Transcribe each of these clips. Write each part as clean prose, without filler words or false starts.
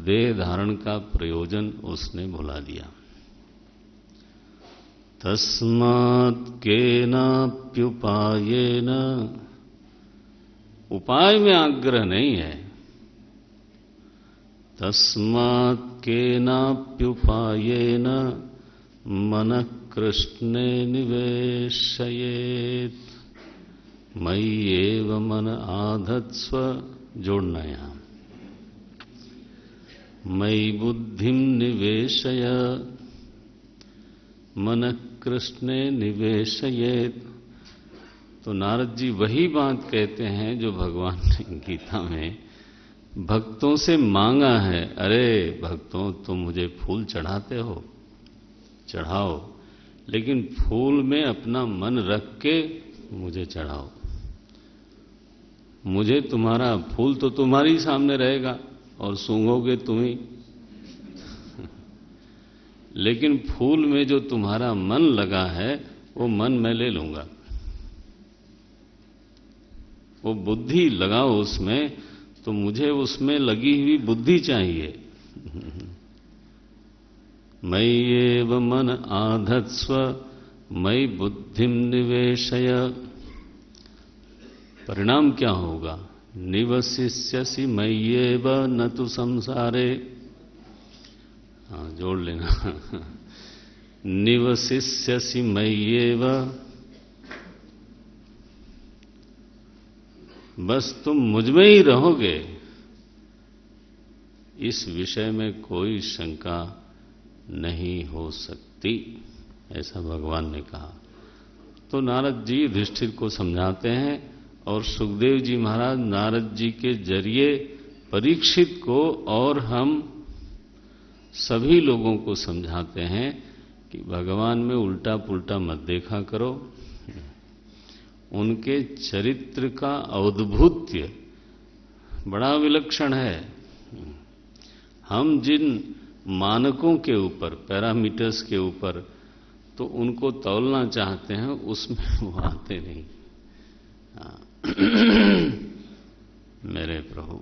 देह धारण का प्रयोजन उसने भुला दिया। तस्मात् केनाप्युपायेन, उपाय में आग्रह नहीं है। तस्मात् केनाप्युपायेन मनः कृष्णे निवेशयेत्, मय्येव मन आधत्स्व, जोड़ना यहां, मयि बुद्धिम निवेशय, मन कृष्णे निवेशयेत्। तो नारद जी वही बात कहते हैं जो भगवान ने गीता में भक्तों से मांगा है। अरे भक्तों, तुम मुझे फूल चढ़ाते हो, चढ़ाओ, लेकिन फूल में अपना मन रख के मुझे चढ़ाओ। मुझे तुम्हारा फूल तो तुम्हारी सामने रहेगा और सूंघोगे तुम ही, लेकिन फूल में जो तुम्हारा मन लगा है वो मन मैं ले लूंगा। वो बुद्धि लगाओ उसमें, तो मुझे उसमें लगी हुई बुद्धि चाहिए। मय्येव मन आधत्स्व, मयि बुद्धिम निवेशय। परिणाम क्या होगा? निवसिष्यसि मय्येव न तु संसारे। हाँ, जोड़ लेना। निवसिष्यसि मय्येव, बस तुम मुझ में ही रहोगे, इस विषय में कोई शंका नहीं हो सकती, ऐसा भगवान ने कहा। तो नारद जी युधिष्ठिर को समझाते हैं और सुखदेव जी महाराज नारद जी के जरिए परीक्षित को और हम सभी लोगों को समझाते हैं कि भगवान में उल्टा पुल्टा मत देखा करो। उनके चरित्र का औद्भुत्य बड़ा विलक्षण है। हम जिन मानकों के ऊपर, पैरामीटर्स के ऊपर तो उनको तौलना चाहते हैं, उसमें वो आते नहीं। मेरे प्रभु,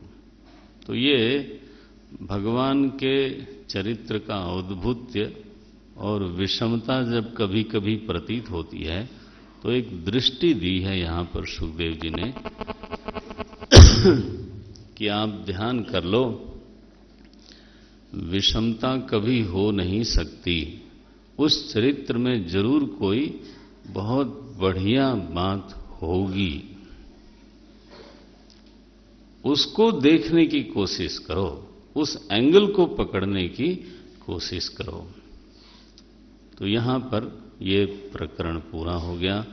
तो ये भगवान के चरित्र का औद्भुत्य और विषमता जब कभी कभी प्रतीत होती है तो एक दृष्टि दी है यहां पर सुखदेव जी ने कि आप ध्यान कर लो, विषमता कभी हो नहीं सकती। उस चरित्र में जरूर कोई बहुत बढ़िया बात होगी, उसको देखने की कोशिश करो, उस एंगल को पकड़ने की कोशिश करो। तो यहां पर ये प्रकरण पूरा हो गया।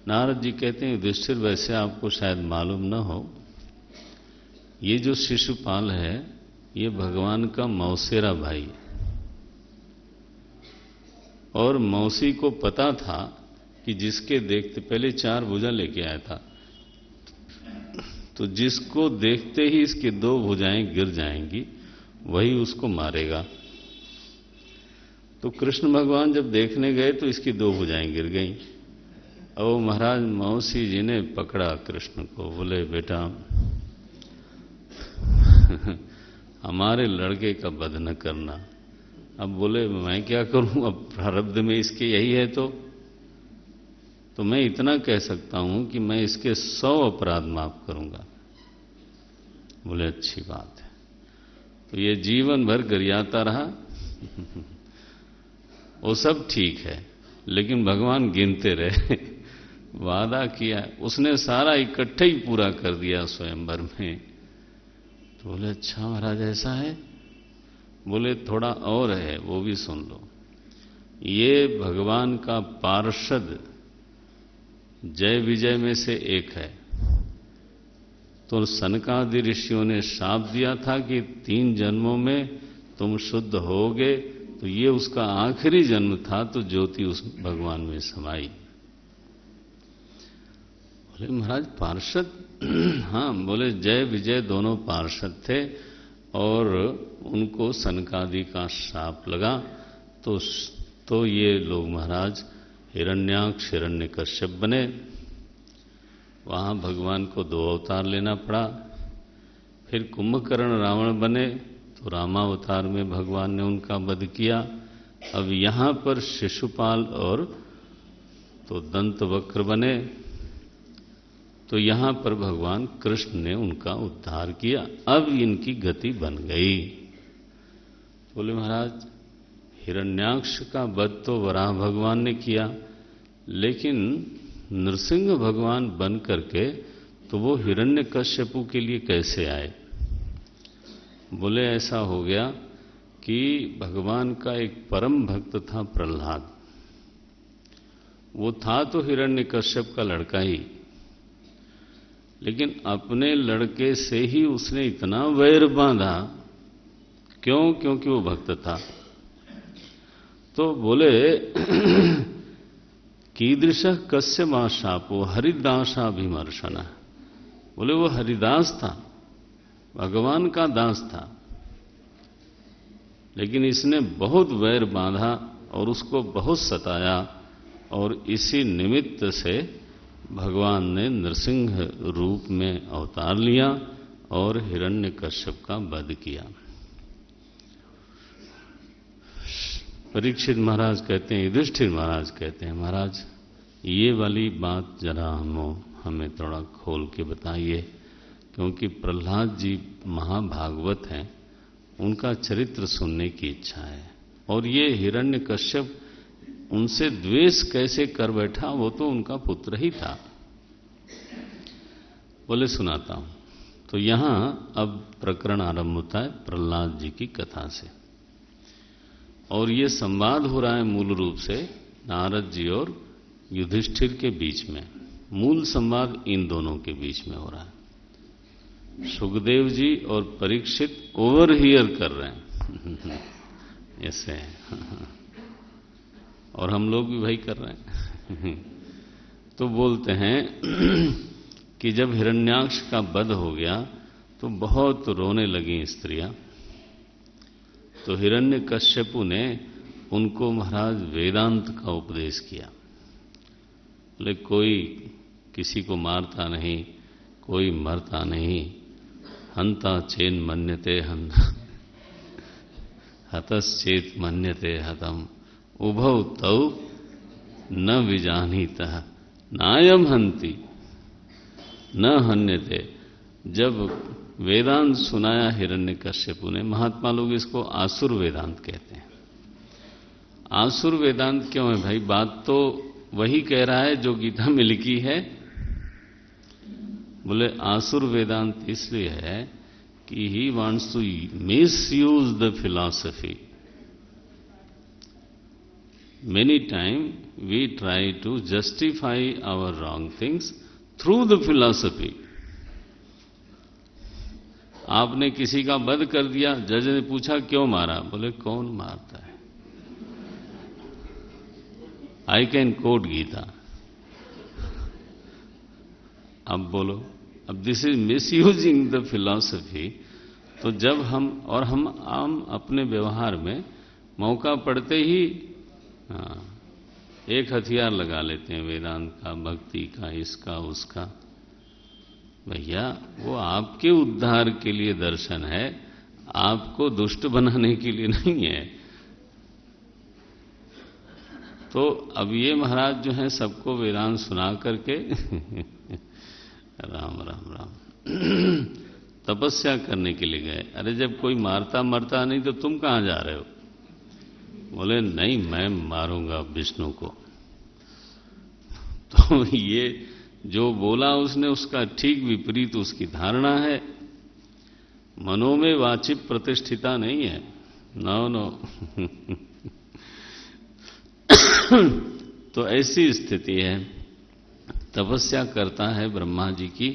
नारद जी कहते हैं, युधिष्ठिर वैसे आपको शायद मालूम न हो, ये जो शिशुपाल है ये भगवान का मौसेरा भाई, और मौसी को पता था कि जिसके देखते, पहले 4 भुजा लेके आया था, तो जिसको देखते ही इसकी 2 भुजाएं गिर जाएंगी वही उसको मारेगा। तो कृष्ण भगवान जब देखने गए तो इसकी 2 भुजाएं गिर गईं। और महाराज मौसी जी ने पकड़ा कृष्ण को, बोले बेटा हमारे लड़के का वध न करना। अब बोले मैं क्या करूं, अब प्रारब्ध में इसके यही है। तो मैं इतना कह सकता हूं कि मैं इसके 100 अपराध माफ करूंगा। बोले अच्छी बात है। तो ये जीवन भर गरियाता रहा। वो सब ठीक है, लेकिन भगवान गिनते रहे। वादा किया, उसने सारा इकट्ठे ही पूरा कर दिया स्वयंवर में। तो बोले अच्छा महाराज ऐसा है? बोले थोड़ा और है, वो भी सुन लो। ये भगवान का पार्षद जय विजय में से एक है। तो सनकादि ऋषियों ने शाप दिया था कि 3 जन्मों में तुम शुद्ध होगे, तो ये उसका आखिरी जन्म था, तो ज्योति उस भगवान में समाई। बोले महाराज पार्षद? हाँ। बोले जय विजय दोनों पार्षद थे और उनको सनकादि का शाप लगा, तो ये लोग महाराज हिरण्याक्ष हिरण्यकश्यप बने। वहां भगवान को 2 अवतार लेना पड़ा। फिर कुंभकर्ण रावण बने, तो तो रामावतार में भगवान ने उनका वध किया। अब यहां पर शिशुपाल और तो दंतवक्र बने, तो यहां पर भगवान कृष्ण ने उनका उद्धार किया। अब इनकी गति बन गई। बोले महाराज हिरण्याक्ष का वध तो वराह भगवान ने किया, लेकिन नृसिंह भगवान बन करके तो वो हिरण्यकश्यपु के लिए कैसे आए? बोले ऐसा हो गया कि भगवान का एक परम भक्त था प्रहलाद। वो था तो हिरण्यकश्यप का लड़का ही, लेकिन अपने लड़के से ही उसने इतना वैर बांधा। क्यों? क्योंकि वो भक्त था। तो बोले कीदृश कस्य मा शापो हरिदासाभिमर्शन। बोले वो हरिदास था, भगवान का दास था, लेकिन इसने बहुत वैर बांधा और उसको बहुत सताया, और इसी निमित्त से भगवान ने नृसिंह रूप में अवतार लिया और हिरण्यकश्यप का वध किया। परीक्षित महाराज कहते हैं, युधिष्ठिर महाराज कहते हैं, महाराज ये वाली बात जरा हमें थोड़ा खोल के बताइए, क्योंकि प्रहलाद जी महाभागवत हैं, उनका चरित्र सुनने की इच्छा है। और ये हिरण्यकश्यप उनसे द्वेष कैसे कर बैठा? वो तो उनका पुत्र ही था। बोले सुनाता हूं। तो यहां अब प्रकरण आरंभ होता है प्रहलाद जी की कथा से, और ये संवाद हो रहा है मूल रूप से नारद जी और युधिष्ठिर के बीच में। मूल संवाद इन दोनों के बीच में हो रहा है। सुखदेव जी और परीक्षित ओवर हियर कर रहे हैं ऐसे और हम लोग भी वही कर रहे हैं। तो बोलते हैं कि जब हिरण्याक्ष का वध हो गया तो बहुत रोने लगी स्त्रियां। तो हिरण्यकश्यपु ने उनको महाराज वेदांत का उपदेश किया। बोले कोई किसी को मारता नहीं, कोई मरता नहीं, हंता चेन मन्यते हंता, हतश्चेत मन्यते हतम, उभौ तौ न विजानीतः नायम हंति न हन्यते। जब वेदांत सुनाया हिरण्यकश्यपु ने, महात्मा लोग इसको आसुर वेदांत कहते हैं। आसुर वेदांत क्यों है भाई? बात तो वही कह रहा है जो गीता में लिखी है। बोले आसुर वेदांत इसलिए है कि he wants to misuse the philosophy. Many time we try to justify our wrong things through the philosophy. आपने किसी का वध कर दिया, जज ने पूछा क्यों मारा? बोले कौन मारता है? I can quote Gita. अब बोलो, अब this is misusing the philosophy. तो जब हम आम अपने व्यवहार में मौका पड़ते ही एक हथियार लगा लेते हैं, वेदांत का, भक्ति का, इसका उसका। भैया वो आपके उद्धार के लिए दर्शन है, आपको दुष्ट बनाने के लिए नहीं है। तो अब ये महाराज जो है सबको वेदांत सुना करके राम राम राम तपस्या करने के लिए गए। अरे जब कोई मारता मरता नहीं तो तुम कहां जा रहे हो? बोले नहीं, मैं मारूंगा विष्णु को। तो ये जो बोला उसने, उसका ठीक विपरीत उसकी धारणा है। मनो में वाचिप प्रतिष्ठिता नहीं है। नो नो तो ऐसी स्थिति है। तपस्या करता है ब्रह्मा जी की,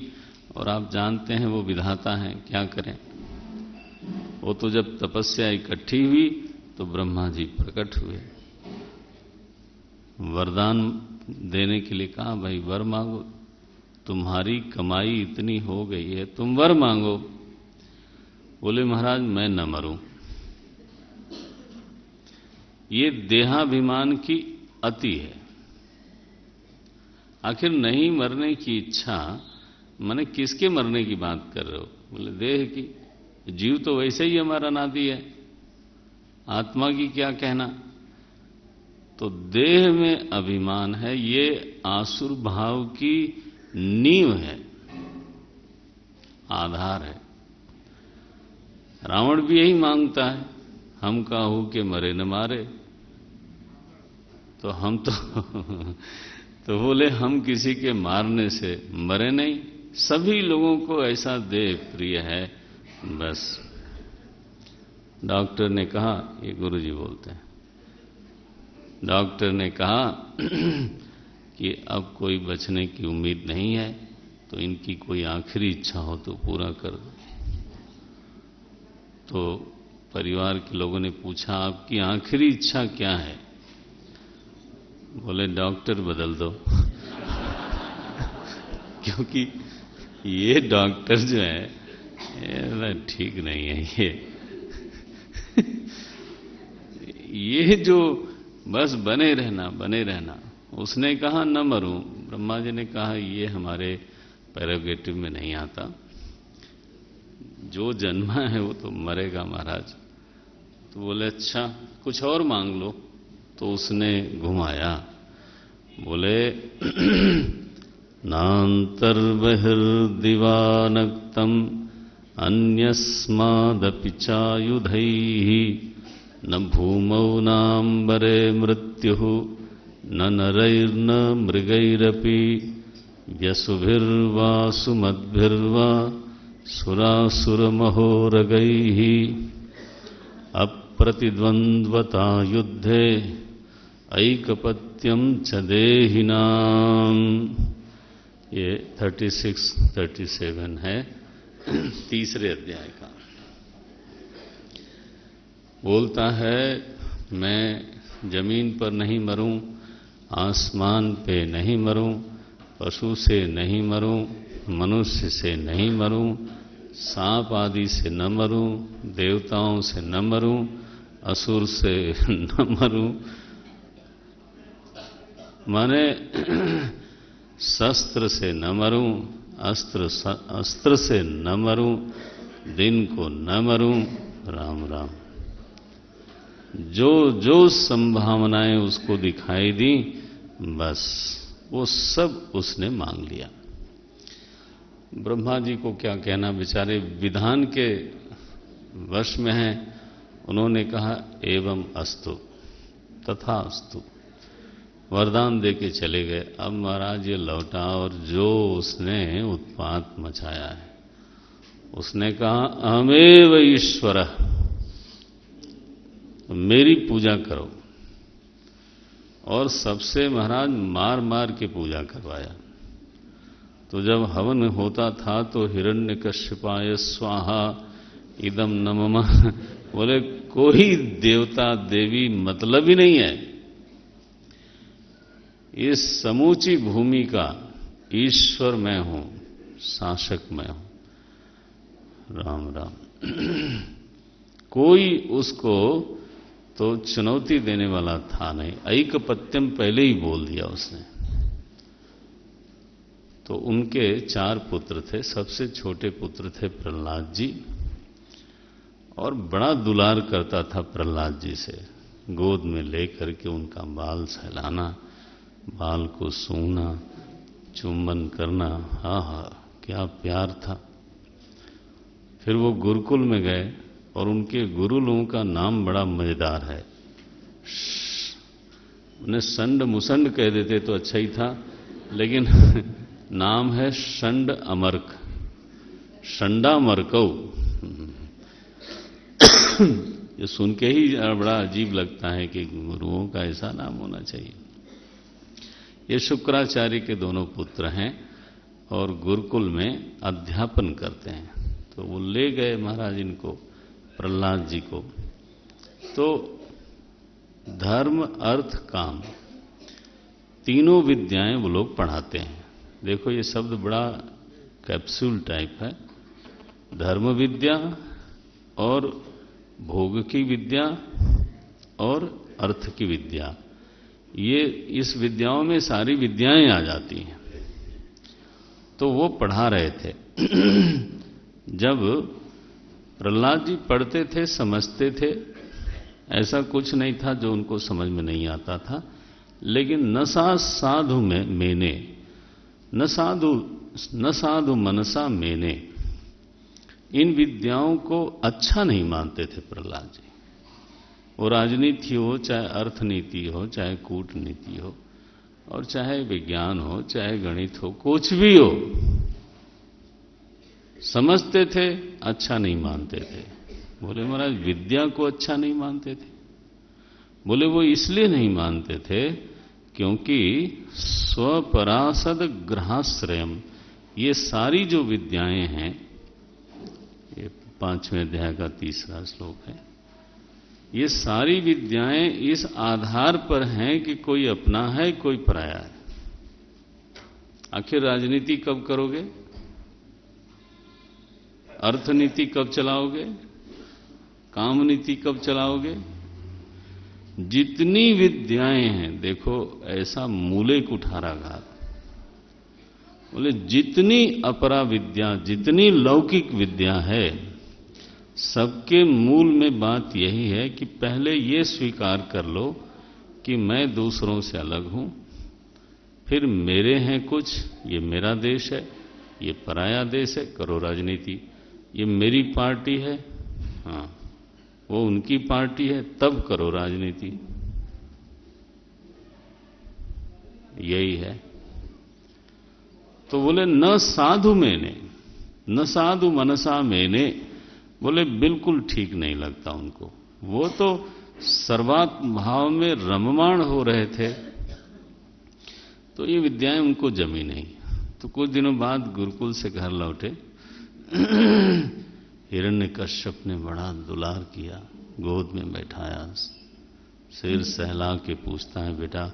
और आप जानते हैं वो विधाता हैं, क्या करें। वो तो जब तपस्या इकट्ठी हुई तो ब्रह्मा जी प्रकट हुए, वरदान देने के लिए कहा, भाई वर मांगो, तुम्हारी कमाई इतनी हो गई है, तुम वर मांगो। बोले महाराज मैं न मरूं। ये देहाभिमान की अति है। आखिर नहीं मरने की इच्छा, माने किसके मरने की बात कर रहे हो? बोले देह की। जीव तो वैसे ही हमारा नाती है, आत्मा की क्या कहना। तो देह में अभिमान है, ये आसुर भाव की नींव है, आधार है। रावण भी यही मांगता है, हम काहू के मरे न मारे। तो हम तो बोले हम किसी के मारने से मरे नहीं। सभी लोगों को ऐसा देह प्रिय है। बस डॉक्टर ने कहा, ये गुरुजी बोलते हैं, डॉक्टर ने कहा कि अब कोई बचने की उम्मीद नहीं है, तो इनकी कोई आखिरी इच्छा हो तो पूरा कर दो। तो परिवार के लोगों ने पूछा, आपकी आखिरी इच्छा क्या है? बोले डॉक्टर बदल दो। क्योंकि ये डॉक्टर जो है ये ठीक नहीं है। ये जो बस बने रहना। उसने कहा न मरूं। ब्रह्मा जी ने कहा ये हमारे प्रेरोगेटिव में नहीं आता, जो जन्मा है वो तो मरेगा महाराज। तो बोले अच्छा कुछ और मांग लो। तो उसने घुमाया, बोले नान्तर्बहिर्दिवानक्तम् अन्यस्मादपि चायुधैः न भूमौ नाम्बरे मृत्युः न नरैर्न मृगैरपि व्यसुभिर्वा सुमद्भिर्वा सुरासुरमहोरगैः अप्रतिद्वन्द्वता युद्धे ऐकपत्यं च देहिनाम्। ये 36-37 है तीसरे अध्याय का। बोलता है मैं जमीन पर नहीं मरूं, आसमान पे नहीं मरूं, पशु से नहीं मरूं, मनुष्य से नहीं मरूं, सांप आदि से न मरूं, देवताओं से न मरूं, असुर से न मरूं। माने शस्त्र से न मरूं, अस्त्र से न मरूं, दिन को न मरूं। राम राम। जो जो संभावनाएं उसको दिखाई दी, बस वो सब उसने मांग लिया। ब्रह्मा जी को क्या कहना, बेचारे विधान के वश में हैं। उन्होंने कहा एवं अस्तु, तथा अस्तु, वरदान दे के चले गए। अब महाराज ये लौटा और जो उसने उत्पात मचाया है, उसने कहा अहमेव ईश्वरः, मेरी पूजा करो। और सबसे महाराज मार मार के पूजा करवाया। तो जब हवन होता था तो हिरण्यकश्यपाय स्वाहा इदम न मम, बोले कोई देवता देवी मतलब ही नहीं है, इस समूची भूमि का ईश्वर मैं हूं, शासक मैं हूं। राम राम। कोई उसको तो चुनौती देने वाला था नहीं। ऐकपत्यम पहले ही बोल दिया उसने। तो उनके 4 पुत्र थे। सबसे छोटे पुत्र थे प्रहलाद जी, और बड़ा दुलार करता था प्रहलाद जी से। गोद में लेकर के उनका बाल सहलाना, बाल को सूंघना, चुंबन करना, हा हा क्या प्यार था। फिर वो गुरुकुल में गए और उनके गुरु लोगों का नाम बड़ा मजेदार है। उन्हें संड मुसंड कह देते तो अच्छा ही था, लेकिन नाम है षंड अमर्क, षंडा मरकौ। ये सुन के ही बड़ा अजीब लगता है कि गुरुओं का ऐसा नाम होना चाहिए। ये शुक्राचार्य के दोनों पुत्र हैं और गुरुकुल में अध्यापन करते हैं। तो वो ले गए महाराज इनको, प्रहलाद जी को। तो धर्म अर्थ काम तीनों विद्याएं वो लोग पढ़ाते हैं। देखो ये शब्द बड़ा कैप्सूल टाइप है। धर्म विद्या और भोग की विद्या और अर्थ की विद्या, ये इस विद्याओं में सारी विद्याएं आ जाती हैं। तो वो पढ़ा रहे थे। जब प्रहलाद जी पढ़ते थे, समझते थे, ऐसा कुछ नहीं था जो उनको समझ में नहीं आता था। लेकिन न साधु में मैंने न साधु मनसा मैंने, इन विद्याओं को अच्छा नहीं मानते थे प्रहलाद जी। वो राजनीति हो, चाहे अर्थनीति हो, चाहे कूटनीति हो, और चाहे विज्ञान हो, चाहे गणित हो, कुछ भी हो, समझते थे, अच्छा नहीं मानते थे। बोले महाराज विद्या को अच्छा नहीं मानते थे? बोले वो इसलिए नहीं मानते थे क्योंकि स्वपरासद ग्रहाश्रयम, ये सारी जो विद्याएं हैं, ये 5वें अध्याय का 3रा श्लोक है, ये सारी विद्याएं इस आधार पर हैं कि कोई अपना है, कोई पराया है। आखिर राजनीति कब करोगे? अर्थनीति कब चलाओगे? काम नीति कब चलाओगे? जितनी विद्याएं हैं, देखो ऐसा मूले कुठाराघात, बोले जितनी अपरा विद्या, जितनी लौकिक विद्या है, सबके मूल में बात यही है कि पहले ये स्वीकार कर लो कि मैं दूसरों से अलग हूं, फिर मेरे हैं कुछ, ये मेरा देश है, ये पराया देश है, करो राजनीति। ये मेरी पार्टी है, हाँ, वो उनकी पार्टी है, तब करो राजनीति। यही है। तो बोले न साधु मैंने, न साधु मनसा मैंने, बोले बिल्कुल ठीक नहीं लगता उनको। वो तो सर्वात्म भाव में रममाण हो रहे थे, तो ये विद्याएं उनको जमी नहीं। तो कुछ दिनों बाद गुरुकुल से घर लौटे, हिरण्यकश्यप ने बड़ा दुलार किया, गोद में बैठाया, सिर सहला के पूछता है, बेटा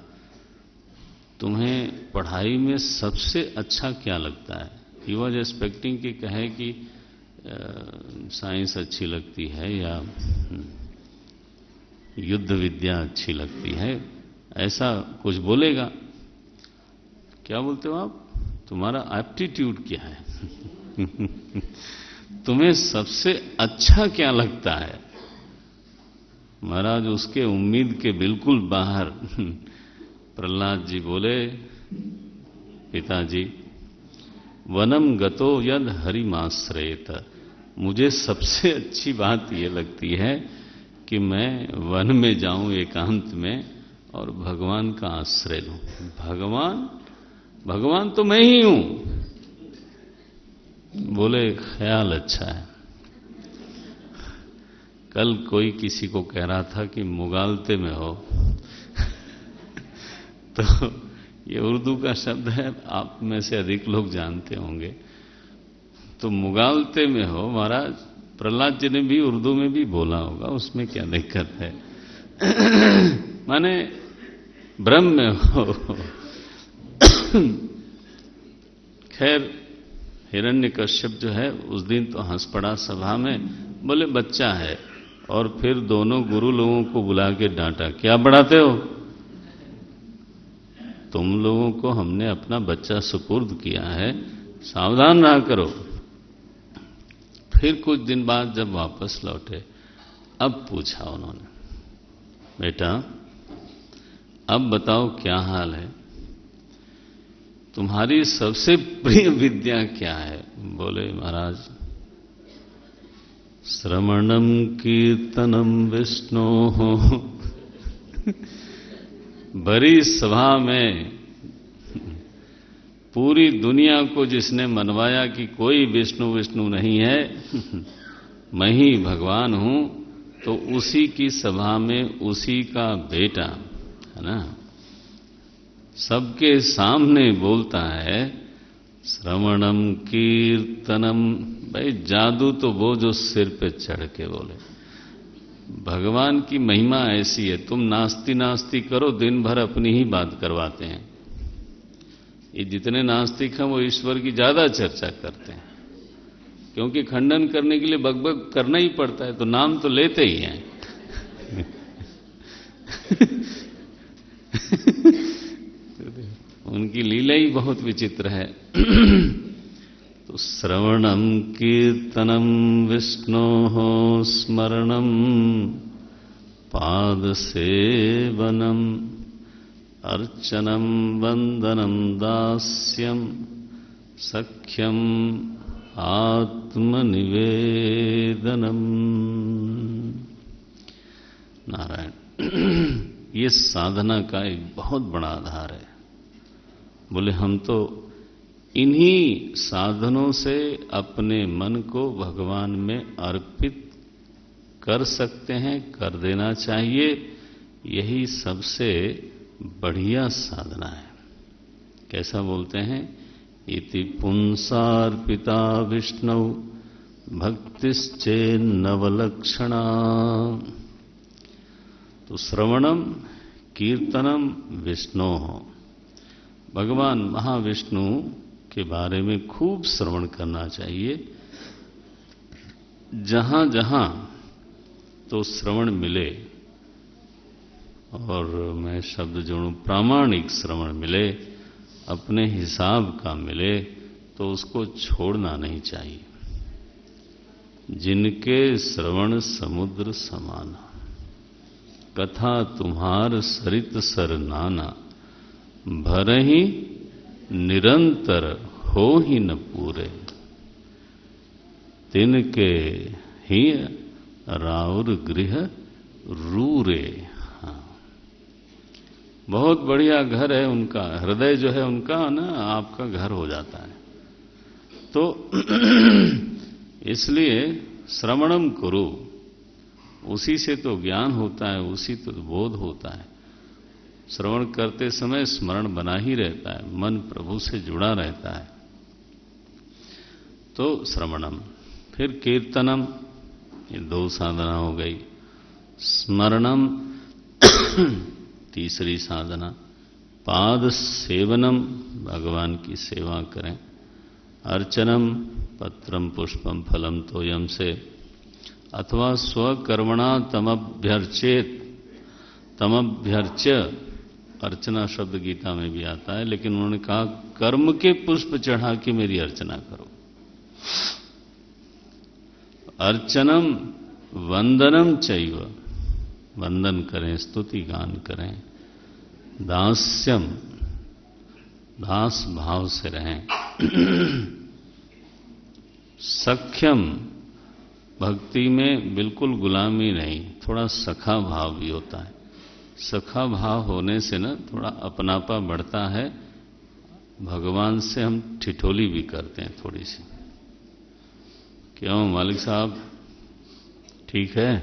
तुम्हें पढ़ाई में सबसे अच्छा क्या लगता है? ही वॉज एक्सपेक्टिंग कि कहे कि साइंस अच्छी लगती है या युद्ध विद्या अच्छी लगती है, ऐसा कुछ बोलेगा। क्या बोलते हो आप? तुम्हारा एप्टीट्यूड क्या है? तुम्हें सबसे अच्छा क्या लगता है? महाराज उसके उम्मीद के बिल्कुल बाहर प्रहलाद जी बोले, पिताजी वनम गतो यद हरिमाश्रयेत, मुझे सबसे अच्छी बात यह लगती है कि मैं वन में जाऊं एकांत में और भगवान का आश्रय लूं। भगवान तो मैं ही हूं। बोले ख्याल अच्छा है। कल कोई किसी को कह रहा था कि मुगालते में हो तो ये उर्दू का शब्द है, आप में से अधिक लोग जानते होंगे। तो मुगालते में हो, महाराज प्रहलाद जी ने भी उर्दू में भी बोला होगा, उसमें क्या दिक्कत है? माने ब्रह्म में हो। खैर हिरण्यकश्यप जो है उस दिन तो हंस पड़ा सभा में, बोले बच्चा है। और फिर दोनों गुरु लोगों को बुला के डांटा, क्या पढ़ाते हो? तुम लोगों को हमने अपना बच्चा सुपुर्द किया है, सावधान रहा करो। फिर कुछ दिन बाद जब वापस लौटे, अब पूछा उन्होंने, बेटा अब बताओ क्या हाल है, तुम्हारी सबसे प्रिय विद्या क्या है? बोले महाराज श्रवणम कीर्तनम विष्णु। बड़ी सभा में पूरी दुनिया को जिसने मनवाया कि कोई विष्णु विष्णु नहीं है, मैं ही भगवान हूं, तो उसी की सभा में उसी का बेटा है ना, सबके सामने बोलता है श्रवणम कीर्तनम। भाई जादू तो वो जो सिर पे चढ़ के बोले। भगवान की महिमा ऐसी है, तुम नास्ती नास्ती करो, दिन भर अपनी ही बात करवाते हैं। ये जितने नास्तिक हैं वो ईश्वर की ज्यादा चर्चा करते हैं, क्योंकि खंडन करने के लिए बकबक करना ही पड़ता है, तो नाम तो लेते ही हैं। उनकी लीला ही बहुत विचित्र है। तो श्रवणम कीर्तनम विष्णोः स्मरणम पाद सेवनम अर्चनम वंदनम दास्यम सख्यम आत्मनिवेदनम। नारायण, ये साधना का एक बहुत बड़ा आधार है। बोले हम तो इन्हीं साधनों से अपने मन को भगवान में अर्पित कर सकते हैं, कर देना चाहिए। यही सबसे बढ़िया साधना है। कैसा बोलते हैं? इति पुंसार्पिता विष्णु भक्तिश्चेन्नवलक्षणा। तो श्रवणम कीर्तनम विष्णु, भगवान महाविष्णु के बारे में खूब श्रवण करना चाहिए। जहां जहां तो श्रवण मिले, और मैं शब्द जोड़ूं प्रामाणिक श्रवण मिले, अपने हिसाब का मिले, तो उसको छोड़ना नहीं चाहिए। जिनके श्रवण समुद्र समाना, कथा तुम्हार सरित सर नाना, भरहि निरंतर हो ही न पूरे, तिनके ही राउर गृह रूरे। हाँ, बहुत बढ़िया घर है उनका, हृदय जो है उनका ना आपका घर हो जाता है। तो इसलिए श्रवणम कुरु, उसी से तो ज्ञान होता है, उसी तो बोध होता है। श्रवण करते समय स्मरण बना ही रहता है, मन प्रभु से जुड़ा रहता है। तो श्रवणम, फिर कीर्तनम, ये दो साधना हो गई। स्मरणम तीसरी साधना। पाद सेवनम, भगवान की सेवा करें। अर्चनम पत्रम पुष्पम फलम तोयम से, अथवा स्वकर्मणा तमभ्यर्चेत, तमभ्यर्च्य, अर्चना शब्द गीता में भी आता है, लेकिन उन्होंने कहा कर्म के पुष्प चढ़ा के मेरी अर्चना करो। अर्चनम वंदनम चैव, वंदन करें, स्तुति गान करें। दास्यम, दास भाव से रहें। सख्यम, भक्ति में बिल्कुल गुलामी नहीं, थोड़ा सखा भाव भी होता है। सखा भाव होने से ना थोड़ा अपनापा बढ़ता है। भगवान से हम ठिठोली भी करते हैं थोड़ी सी। क्यों मालिक साहब, ठीक है?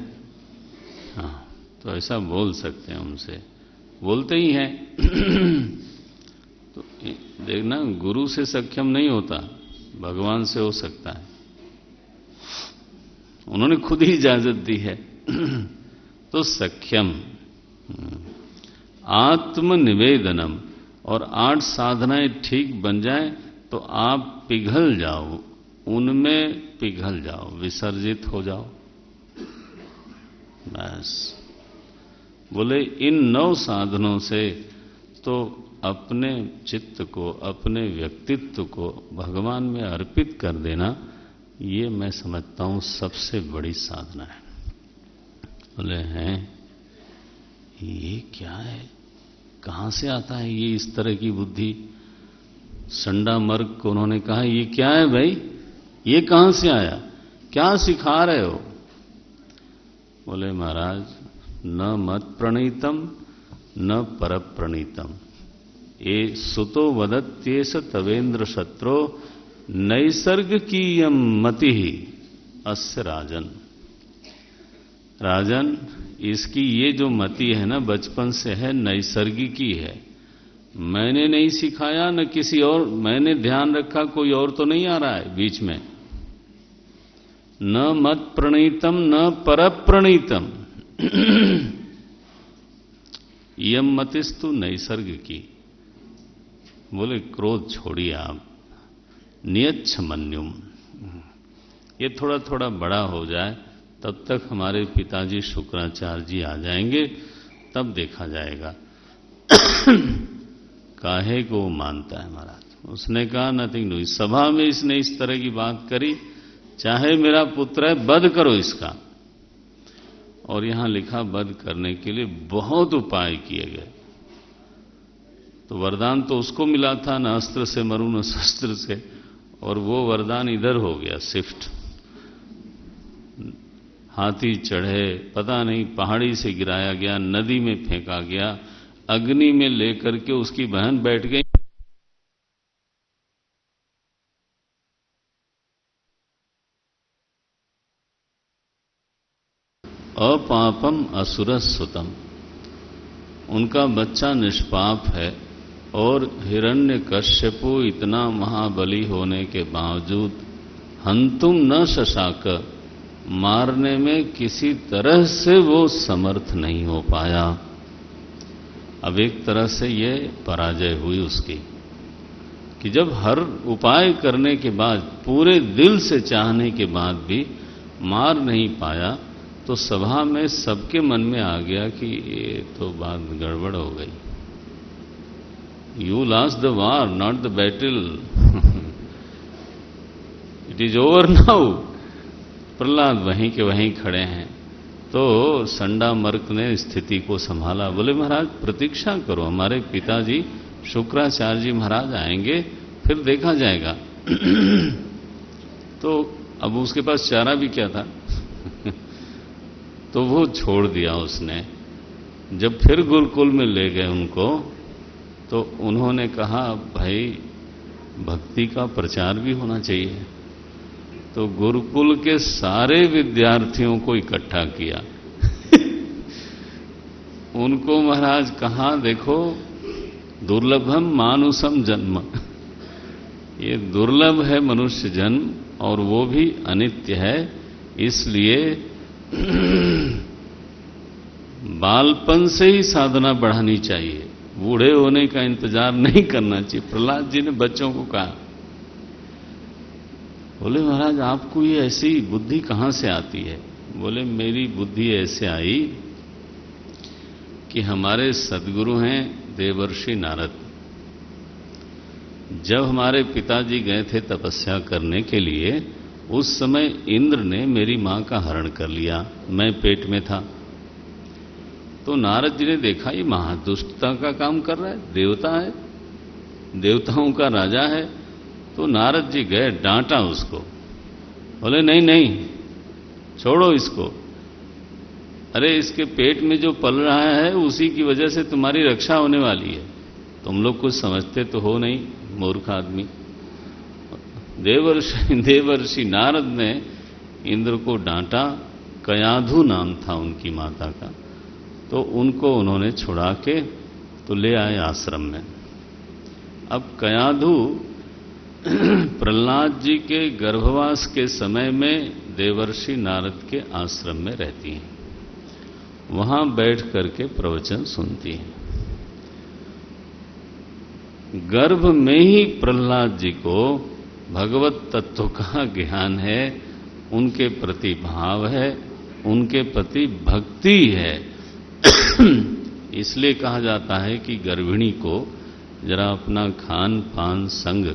हाँ, तो ऐसा बोल सकते हैं उनसे, बोलते ही हैं। तो देखना, गुरु से सक्षम नहीं होता, भगवान से हो सकता है। उन्होंने खुद ही इजाजत दी है। तो सख्यम, आत्मनिवेदनम, और 8 साधनाएं ठीक बन जाए तो आप पिघल जाओ, उनमें पिघल जाओ, विसर्जित हो जाओ। बस बोले इन 9 साधनों से तो अपने चित्त को, अपने व्यक्तित्व को भगवान में अर्पित कर देना, ये मैं समझता हूं सबसे बड़ी साधना है। बोले हैं, ये क्या है? कहां से आता है ये इस तरह की बुद्धि? संडा मर्ग को उन्होंने कहा, ये क्या है भाई, ये कहां से आया, क्या सिखा रहे हो? बोले महाराज, न मत प्रणीतम न पर प्रणीतम, ये सुतो वदत्येष तवेन्द्र शत्रो, नैसर्ग की यम मति ही अस्य राजन। राजन, इसकी ये जो मति है ना, बचपन से है, नैसर्गिकी है। मैंने नहीं सिखाया, न किसी और, मैंने ध्यान रखा कोई और तो नहीं आ रहा है बीच में। न मत प्रणीतम न पर प्रणीतम, यम मतिस्तु नैसर्गिकी। बोले क्रोध छोड़िए आप, नियच्छमन्युम, ये थोड़ा थोड़ा बड़ा हो जाए, तब तक हमारे पिताजी शुक्राचार्य जी आ जाएंगे, तब देखा जाएगा। काहे को मानता है महाराज। उसने कहा नथिंग डूइंग। सभा में इसने इस तरह की बात करी, चाहे मेरा पुत्र है, वध करो इसका। और यहां लिखा वध करने के लिए बहुत उपाय किए गए। तो वरदान तो उसको मिला था, न अस्त्र से मरूं न शस्त्र से, और वो वरदान इधर हो गया शिफ्ट। हाथी चढ़े, पता नहीं पहाड़ी से गिराया गया, नदी में फेंका गया, अग्नि में लेकर के उसकी बहन बैठ गई। अपापम असुरसुतम, उनका बच्चा निष्पाप है, और हिरण्यकश्यपु इतना महाबली होने के बावजूद हंतुम न शशाक, मारने में किसी तरह से वो समर्थ नहीं हो पाया। अब एक तरह से ये पराजय हुई उसकी, कि जब हर उपाय करने के बाद, पूरे दिल से चाहने के बाद भी मार नहीं पाया, तो सभा में सबके मन में आ गया कि ये तो बात गड़बड़ हो गई। You lost the war, not the battle, it is over now. Prahlad वहीं के वहीं खड़े हैं। तो संडामर्क ने स्थिति को संभाला। बोले महाराज प्रतीक्षा करो, हमारे पिताजी शुक्राचार्य जी महाराज आएंगे, फिर देखा जाएगा। तो अब उसके पास चारा भी क्या था। तो वो छोड़ दिया उसने। जब फिर गुरुकुल में ले गए उनको, तो उन्होंने कहा भाई भक्ति का प्रचार भी होना चाहिए। तो गुरुकुल के सारे विद्यार्थियों को इकट्ठा किया। उनको महाराज कहा, देखो दुर्लभम मानुषम जन्म, ये दुर्लभ है मनुष्य जन्म, और वो भी अनित्य है, इसलिए बालपन से ही साधना बढ़ानी चाहिए, बूढ़े होने का इंतजार नहीं करना चाहिए। प्रहलाद जी ने बच्चों को कहा। बोले महाराज आपको ये ऐसी बुद्धि कहां से आती है। बोले मेरी बुद्धि ऐसे आई कि हमारे सद्गुरु हैं देवर्षि नारद। जब हमारे पिताजी गए थे तपस्या करने के लिए, उस समय इंद्र ने मेरी मां का हरण कर लिया, मैं पेट में था। तो नारद जी ने देखा ये महादुष्टता का काम कर रहा है, देवता है, देवताओं का राजा है। तो नारद जी गए, डांटा उसको। बोले नहीं नहीं छोड़ो इसको, अरे इसके पेट में जो पल रहा है उसी की वजह से तुम्हारी रक्षा होने वाली है, तुम लोग कुछ समझते तो हो नहीं, मूर्ख आदमी। देवर्षि नारद ने इंद्र को डांटा। कयाधु नाम था उनकी माता का। तो उनको उन्होंने छुड़ा के तो ले आए आश्रम में। अब कयाधु प्रहलाद जी के गर्भवास के समय में देवर्षि नारद के आश्रम में रहती हैं, वहां बैठ करके प्रवचन सुनती हैं। गर्भ में ही प्रहलाद जी को भगवत तत्व का ज्ञान है, उनके प्रति भाव है, उनके प्रति भक्ति है। इसलिए कहा जाता है कि गर्भिणी को जरा अपना खान पान संग